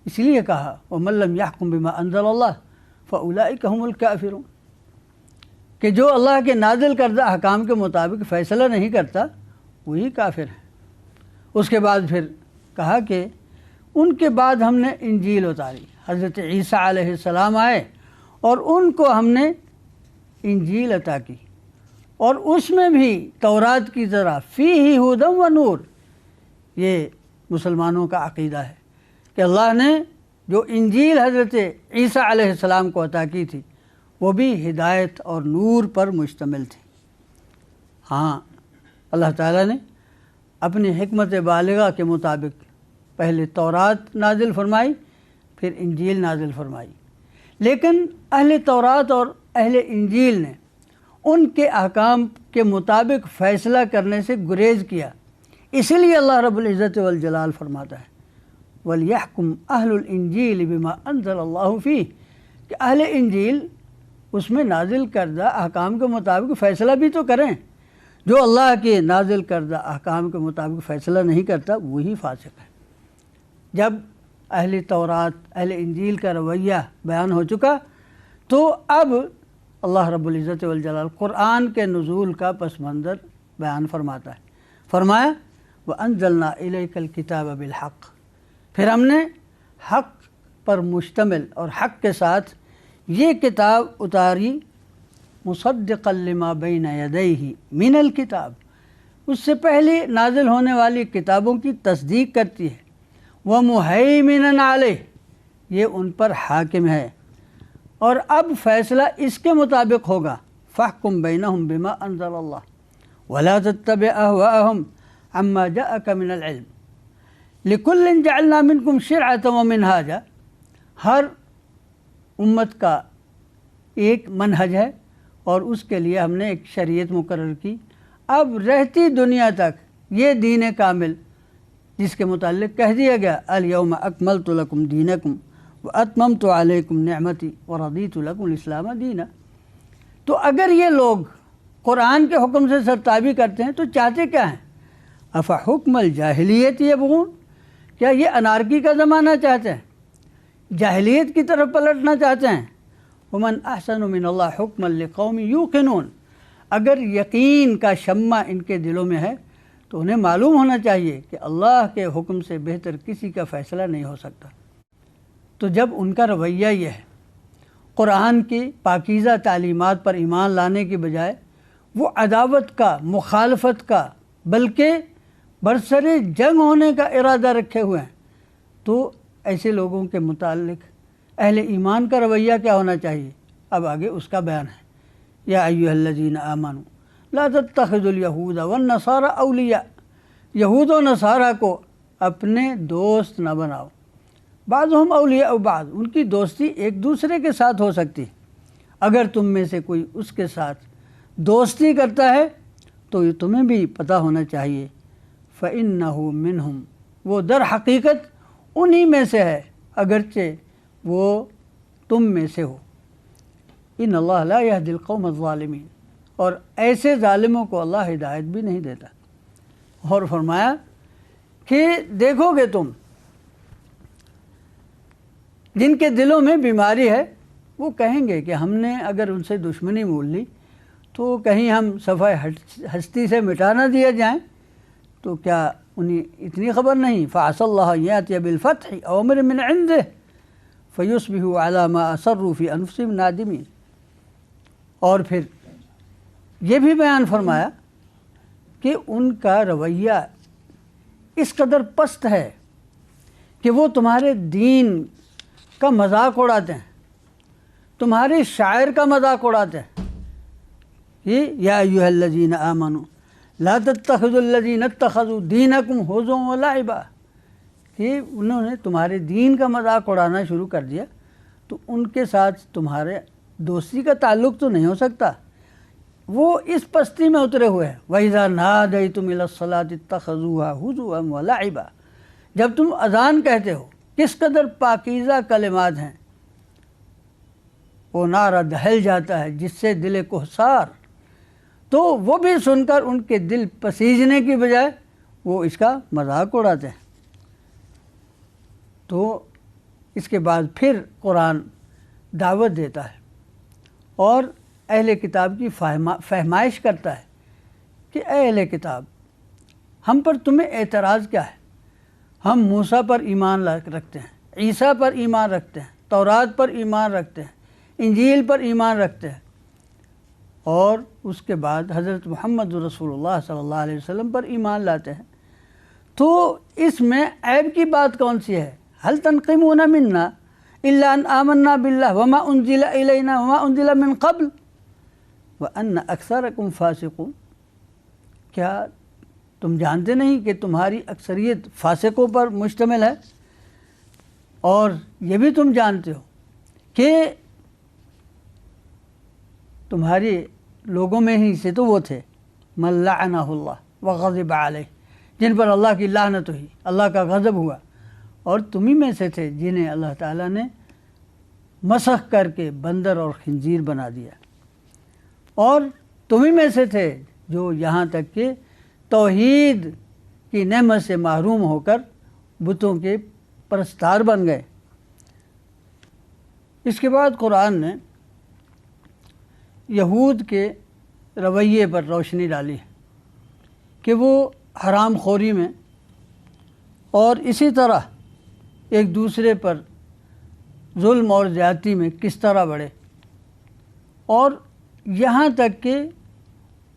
اس لیے کہا وَمَن لَّمْ يَحْكُم بِمَا أَنزَلَ اللَّهُ فَأُولَٰئِكَ هُمُ الْكَافِرُونَ، کہ جو اللہ کے نازل کردہ احکام کے مطابق فیصلہ نہیں کرتا وہی کافر ہے۔ اس کے بعد پھر کہا کہ ان کے بعد ہم نے انجیل اتاری، حضرت عیسیٰ علیہ السلام آئے اور ان کو ہم نے انجیل عطا کی، اور اس میں بھی تورات کی طرح فیہ ھدی و نور۔ یہ مسلمانوں کا عقیدہ ہے کہ اللہ نے جو انجیل حضرت عیسیٰ علیہ السلام کو عطا کی تھی وہ بھی ہدایت اور نور پر مشتمل تھی۔ ہاں، اللہ تعالیٰ نے اپنی حکمت بالغہ کے مطابق پہلے تورات نازل فرمائی، پھر انجیل نازل فرمائی، لیکن اہل تورات اور اہل انجیل نے ان کے احکام کے مطابق فیصلہ کرنے سے گریز کیا، اسی لیے اللہ رب العزت والجلال فرماتا ہے وَلْيَحْكُمْ أَهْلُ الْإِنْجِيلِ بِمَا أَنزَلَ اللَّهُ فِيهِ، کہ اہل انجیل اس میں نازل کردہ احکام کے مطابق فیصلہ بھی تو کریں، جو اللہ کے نازل کردہ احکام کے مطابق فیصلہ نہیں کرتا وہی فاسق ہے۔ جب اہل تورات اہل انجیل کا رویہ بیان ہو چکا تو اب اللہ رب العزت والجلال قرآن کے نزول کا پس منظر بیان فرماتا ہے۔ فرمایا وَأَنزَلْنَا إِلَيْكَ الْكِتَابَ بِالْحَقِّ، پھر ہم نے حق پر مشتمل اور حق کے ساتھ یہ کتاب اتاری، مصدقا لما بین یدیہ من الکتاب، اس سے پہلے نازل ہونے والی کتابوں کی تصدیق کرتی ہے، ومہیمنا علیہ، یہ ان پر حاکم ہے، اور اب فیصلہ اس کے مطابق ہوگا، فاحکم بینہم بما انزل اللہ ولا تتبع اہواءہم عما جاءک من العلم لکل جعلنا منکم شرعۃ ومنہاجا، ہر امت کا ایک منہج ہے اور اس کے لیے ہم نے ایک شریعت مقرر کی، اب رہتی دنیا تک یہ دین کامل جس کے متعلق کہہ دیا گیا الیوم اکملت لکم دینکم واتممت علیکم نعمتی ورضیت لکم الاسلام دینا۔ تو اگر یہ لوگ قرآن کے حکم سے سرتابی کرتے ہیں تو چاہتے کیا ہیں؟ افحکم الجاہلیت یبغون، کیا یہ انارکی کا زمانہ چاہتے ہیں، جاہلیت کی طرف پلٹنا چاہتے ہیں؟ ومن احسن من اللہ حکما لقوم یوقنون، اگر یقین کا شمع ان کے دلوں میں ہے تو انہیں معلوم ہونا چاہیے کہ اللہ کے حکم سے بہتر کسی کا فیصلہ نہیں ہو سکتا۔ تو جب ان کا رویہ یہ ہے، قرآن کی پاکیزہ تعلیمات پر ایمان لانے کی بجائے وہ عداوت کا، مخالفت کا، بلکہ برسر جنگ ہونے کا ارادہ رکھے ہوئے ہیں، تو ایسے لوگوں کے متعلق اہل ایمان کا رویہ کیا ہونا چاہیے؟ اب آگے اس کا بیان ہے۔ یا ایھا الذین آمنوا لا تتخذوا الیہود والنصارى اولیاء، یہود و نصارہ کو اپنے دوست نہ بناؤ، بعضهم اولیاء بعض، ان کی دوستی ایک دوسرے کے ساتھ ہو سکتی، اگر تم میں سے کوئی اس کے ساتھ دوستی کرتا ہے تو یہ تمہیں بھی پتہ ہونا چاہیے، فإنہ منہم، وہ در حقیقت انہی میں سے ہے اگرچہ وہ تم میں سے ہو، ان اللہ لا یہدی القوم الظالمین، اور ایسے ظالموں کو اللہ ہدایت بھی نہیں دیتا۔ اور فرمایا کہ دیکھو گے تم جن کے دلوں میں بیماری ہے وہ کہیں گے کہ ہم نے اگر ان سے دشمنی مول لی تو کہیں ہم صفحہ ہستی سے مٹا نہ دیا جائیں، تو کیا انہیں اتنی خبر نہیں؟ فعسى اللہ ان یأتی بالفتح او امر من عنده فیصبحوا علی ما اسروا فی انفسهم نادمین۔ اور پھر یہ بھی بیان فرمایا کہ ان کا رویہ اس قدر پست ہے کہ وہ تمہارے دین کا مذاق اڑاتے ہیں، تمہارے شاعر کا مذاق اڑاتے ہیں۔ یہ یا ایھا الذین آمنوا لا تتخذوا الذین اتخذوا دینکم ہزوا ولعبا، کہ انہوں نے تمہارے دین کا مذاق اڑانا شروع کر دیا تو ان کے ساتھ تمہارے دوستی کا تعلق تو نہیں ہو سکتا۔ وہ اس پستی میں اترے ہوئے ہیں۔ وَإِذَا نَادَيْتُمْ إِلَى الصَّلَاةِ اتَّخَذُوهَا هُزُوًا وَلَعِبًا، جب تم اذان کہتے ہو، کس قدر پاکیزہ کلمات ہیں، وہ نعرہ دہل جاتا ہے جس سے دل کوہسار، تو وہ بھی سن کر ان کے دل پسیجنے کی بجائے وہ اس کا مذاق اڑاتے ہیں۔ تو اس کے بعد پھر قرآن دعوت دیتا ہے اور اہل کتاب کی فہمائش کرتا ہے کہ اے اہل کتاب، ہم پر تمہیں اعتراض کیا ہے؟ ہم موسیٰ پر ایمان رکھتے ہیں، عیسیٰ پر ایمان رکھتے ہیں، تورات پر ایمان رکھتے ہیں، انجیل پر ایمان رکھتے ہیں، اور اس کے بعد حضرت محمد رسول اللہ صلی اللہ علیہ وسلم پر ایمان لاتے ہیں، تو اس میں عیب کی بات کون سی ہے؟ هل تنقمون منا الا ان آمنا باللہ وما انزل الینا وما انزل من قبل وان اکثرکم فاسقون، کیا تم جانتے نہیں کہ تمہاری اکثریت فاسقوں پر مشتمل ہے؟ اور یہ بھی تم جانتے ہو کہ تمہارے لوگوں میں ہی سے تو وہ تھے من لعنہ اللہ وغضب علیہ، جن پر اللہ کی لعنت ہوئی، اللہ کا غضب ہوا، اور تمہیں میں سے تھے جنہیں اللہ تعالیٰ نے مسخ کر کے بندر اور خنزیر بنا دیا، اور تمہیں میں سے تھے جو یہاں تک کہ توحید کی نعمت سے محروم ہو کر بتوں کے پرستار بن گئے۔ اس کے بعد قرآن نے یہود کے رویے پر روشنی ڈالی ہے کہ وہ حرام خوری میں اور اسی طرح ایک دوسرے پر ظلم اور زیادتی میں کس طرح بڑھے، اور یہاں تک کہ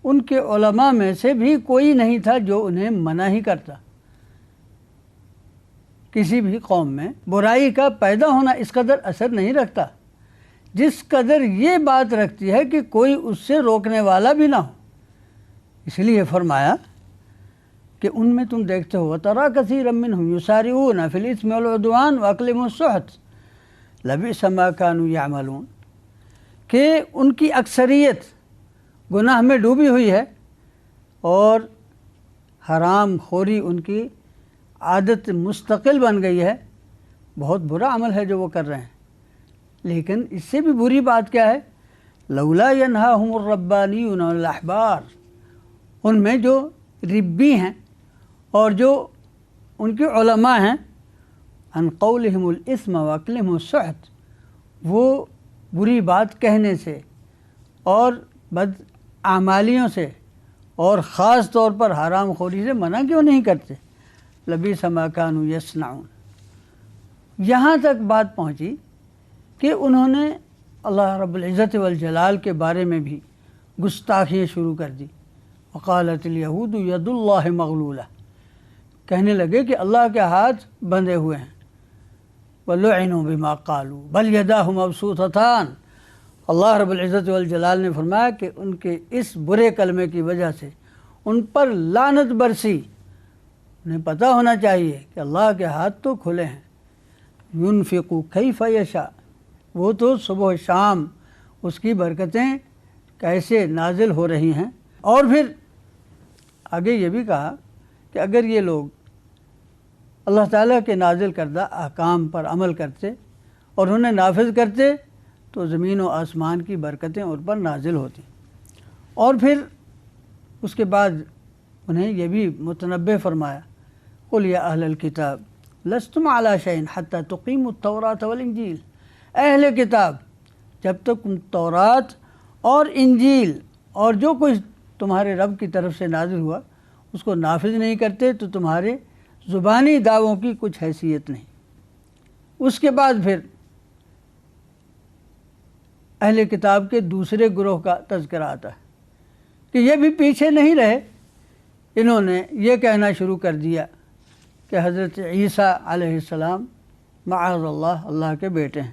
ان کے علماء میں سے بھی کوئی نہیں تھا جو انہیں منع ہی کرتا۔ کسی بھی قوم میں برائی کا پیدا ہونا اس قدر اثر نہیں رکھتا جس قدر یہ بات رکھتی ہے کہ کوئی اس سے روکنے والا بھی نہ ہو۔ اس لیے فرمایا کہ ان میں تم دیکھتے ہو وَتَرَىٰ كَثِيرًا مِّنْهُمْ يُسَارِعُونَ فِي الْإِثْمِ وَالْعُدْوَانِ وَأَكْلِهِمُ السُّحْتَ لَبِئْسَ مَا كَانُوا يَعْمَلُونَ، کہ ان کی اکثریت گناہ میں ڈوبی ہوئی ہے اور حرام خوری ان کی عادت مستقل بن گئی ہے، بہت برا عمل ہے جو وہ کر رہے ہیں۔ لیکن اس سے بھی بری بات کیا ہے لولا ینہاہم الربانیون والاحبار، ان میں جو ربی ہیں اور جو ان کے علماء ہیں، عن قولہم الاثم واکلہم السحت، وہ بری بات کہنے سے اور بد اعمالیوں سے اور خاص طور پر حرام خوری سے منع کیوں نہیں کرتے؟ لبئس ما کانوا یصنعون۔ یہاں تک بات پہنچی کہ انہوں نے اللہ رب العزت والجلال کے بارے میں بھی گستاخیاں شروع کر دی۔ وقالت الیہود ید اللہ مغلولہ، کہنے لگے کہ اللہ کے ہاتھ بندھے ہوئے ہیں۔ وَلُعِنُوا بِمَا قَالُوا بَلْ يَدَاهُ مَبْسُوطَتَانِ، اللہ رب العزت والجلال نے فرمایا کہ ان کے اس برے کلمے کی وجہ سے ان پر لعنت برسی۔ انہیں پتہ ہونا چاہیے کہ اللہ کے ہاتھ تو کھلے ہیں۔ يُنْفِقُ كَيْفَ يَشَاءُ، وہ تو صبح و شام اس کی برکتیں کیسے نازل ہو رہی ہیں۔ اور پھر آگے یہ بھی کہا کہ اگر یہ لوگ اللہ تعالیٰ کے نازل کردہ احکام پر عمل کرتے اور انہیں نافذ کرتے تو زمین و آسمان کی برکتیں ان پر نازل ہوتی۔ اور پھر اس کے بعد انہیں یہ بھی متنبہ فرمایا، قُلْ يَا أَهْلَ الْكِتَابِ لَسْتُمْ عَلَى شَيْءٍ حَتَّى تُقِيمُوا التَّوْرَاةَ وَالْإِنْجِيلَ، اہل کتاب، جب تک تم تورات اور انجیل اور جو کچھ تمہارے رب کی طرف سے نازل ہوا اس کو نافذ نہیں کرتے تو تمہارے زبانی دعووں کی کچھ حیثیت نہیں۔ اس کے بعد پھر اہل کتاب کے دوسرے گروہ کا تذکرہ آتا ہے کہ یہ بھی پیچھے نہیں رہے، انہوں نے یہ کہنا شروع کر دیا کہ حضرت عیسیٰ علیہ السلام معاذ اللہ اللہ کے بیٹے ہیں۔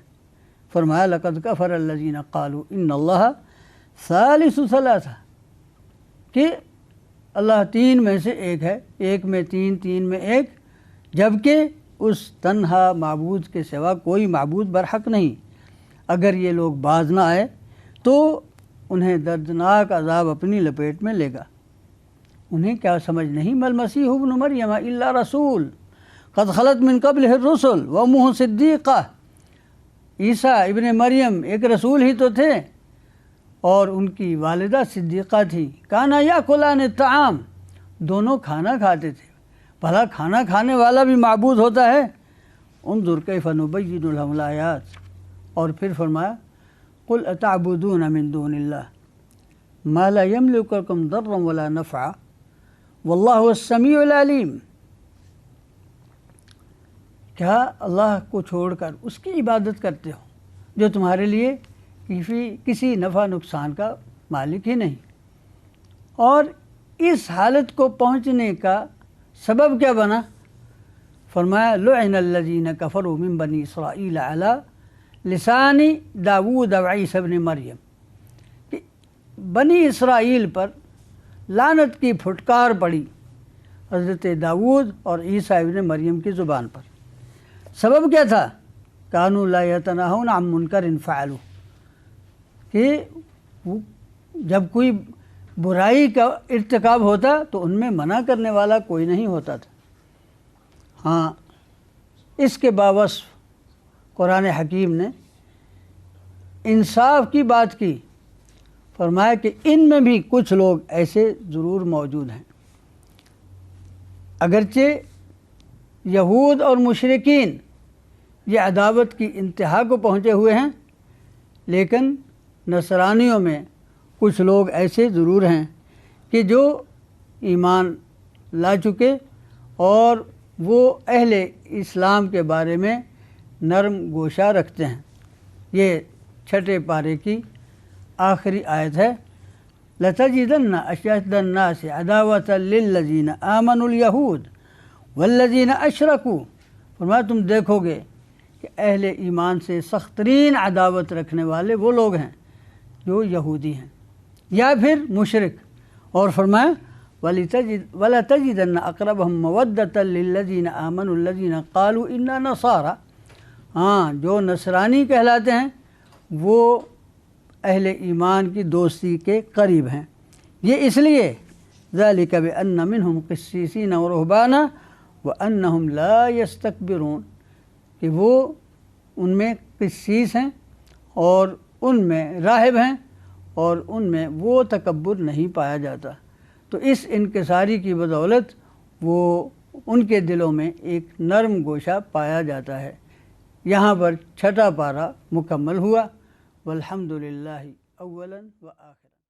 فرمایا لقد کفر الذین قالوا ان اللہ ثالث ثلاثہ، کہ اللہ تین میں سے ایک ہے، ایک میں تین، تین میں ایک، جبکہ اس تنہا معبود کے سوا کوئی معبود برحق نہیں۔ اگر یہ لوگ باز نہ آئے تو انہیں دردناک عذاب اپنی لپیٹ میں لے گا۔ انہیں کیا سمجھ نہیں، ما المسیح ابن مریم الا رسول قد خلت من قبلہ الرسل وامہ صدیقہ، عیسیٰ ابن مریم ایک رسول ہی تو تھے اور ان کی والدہ صدیقہ تھی۔ کانا یاکلان الطعام، دونوں کھانا کھاتے تھے۔ بھلا کھانا کھانے والا بھی معبود ہوتا ہے؟ انظر کیف نبین لہم الآیات۔ اور پھر فرمایا قل اتعبدون من دون اللہ ما لا یملک لکم ضرا ولا نفعا واللہ السمیع العلیم، کیا اللہ کو چھوڑ کر اس کی عبادت کرتے ہو جو تمہارے لیے کسی نفع نقصان کا مالک ہی نہیں؟ اور اس حالت کو پہنچنے کا سبب کیا بنا؟ فرمایا لعن الذین کفروا من بنی اسرائیل علی لسان داود و عیسی ابن مریم، کہ بنی اسرائیل پر لعنت کی پھٹکار پڑی حضرت داود اور عیسیٰ ابن مریم کی زبان پر۔ سبب کیا تھا؟ کانوا لا یتناہون عن منکر فعلوا، کہ جب کوئی برائی کا ارتکاب ہوتا تو ان میں منع کرنے والا کوئی نہیں ہوتا تھا۔ ہاں، اس کے باوصف قرآن حکیم نے انصاف کی بات کی، فرمایا کہ ان میں بھی کچھ لوگ ایسے ضرور موجود ہیں۔ اگرچہ یہود اور مشرکین یہ عداوت کی انتہا کو پہنچے ہوئے ہیں، لیکن نصرانیوں میں کچھ لوگ ایسے ضرور ہیں کہ جو ایمان لا چکے اور وہ اہل اسلام کے بارے میں نرم گوشہ رکھتے ہیں۔ یہ چھٹے پارے کی آخری آیت ہے، لَتَجِدَنَّ أَشَدَّ النَّاسِ عَدَاوَةً لِلَّذِينَ آمَنُوا الْيَهُودَ وَالَّذِينَ أَشْرَكُوا، فرمایا تم دیکھو گے کہ اہل ایمان سے سخت ترین عداوت رکھنے والے وہ لوگ ہیں جو یہودی ہیں یا پھر مشرک۔ اور فرمایا وَلَتَجِدَنَّ أَقْرَبَهُم مَّوَدَّةً لِلَّذِينَ آمَنُوا الَّذِينَ قَالُوا إِنَّا نَصَارَى، ہاں جو نصرانی کہلاتے ہیں وہ اہل ایمان کی دوستی کے قریب ہیں۔ یہ اس لیے ذَلِكَ بِأَنَّ مِنْهُمْ قِسِّيسِينَ وَرُهْبَانًا وَأَنَّهُمْ لَا يَسْتَكْبِرُونَ، کہ وہ ان میں قسیس ہیں اور ان میں راہب ہیں اور ان میں وہ تکبر نہیں پایا جاتا۔ تو اس انکساری کی بدولت وہ ان کے دلوں میں ایک نرم گوشہ پایا جاتا ہے۔ یہاں پر چھٹا پارہ مکمل ہوا۔ والحمدللہ اولا و آخرا۔